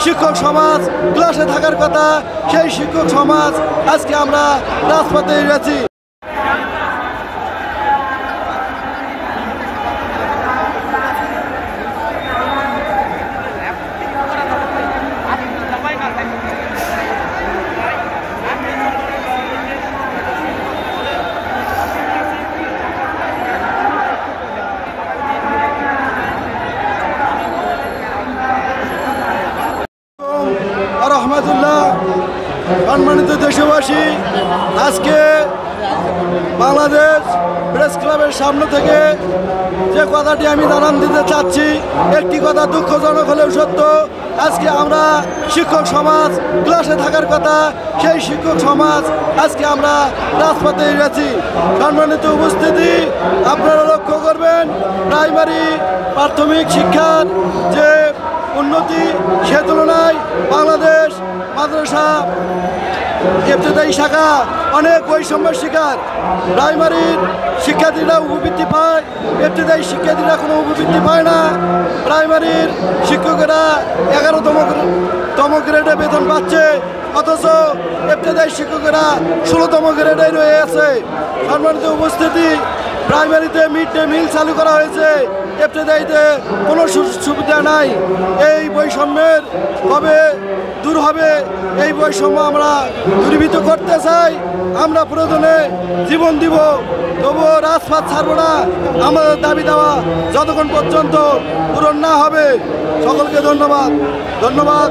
শিক্ষক সমাজ ক্লাসে থাকার কথা, সেই শিক্ষক সমাজ আজকে আমরা রাজপথে এসেছি। রহমতুল্লাহ, সম্মানিত দেশবাসী, আজকে বাংলাদেশ প্রেস ক্লাবের সামনে থেকে যে কথাটি আমি জানান দিতে চাচ্ছি, একটি কথা দুঃখজনক হলেও সত্য। আজকে আমরা শিক্ষক সমাজ ক্লাসে থাকার কথা, সেই শিক্ষক সমাজ আজকে আমরা রাজপথে এসেছি। সম্মানিত উপস্থিতি, আপনারা লক্ষ্য করবেন প্রাইমারি প্রাথমিক শিক্ষার যে উন্নতি, সে তুলনায় বাংলাদেশ মাদ্রাসা ইবতেদায়ী শাখা অনেক বৈষম্যের শিকার। প্রাইমারির শিক্ষার্থীরা উপবৃত্তি পায়, ইবতেদায়ী শিক্ষার্থীরা কোনো উপবৃত্তি পায় না। প্রাইমারির শিক্ষকেরা 11তম গ্রেডে বেতন পাচ্ছে, অথচ ইবতেদায়ী শিক্ষকেরা 16তম গ্রেডে রয়ে আছে। সম্মানিত উপস্থিতি, প্রাইমারিতে মিড ডে মিল চালু করা হয়েছে, ইবতেদায়ীতে কোনো সুবিধা নাই। এই বৈষম্যের কবে দূর হবে? এই বৈষম্য আমরা দূরীভূত করতে চাই। আমরা প্রয়োজনে জীবন দিব, তবুও রাজপথ ছাড়ব না। আমাদের দাবি দেওয়া যতক্ষণ পর্যন্ত পূরণ না হবে। সকলকে ধন্যবাদ।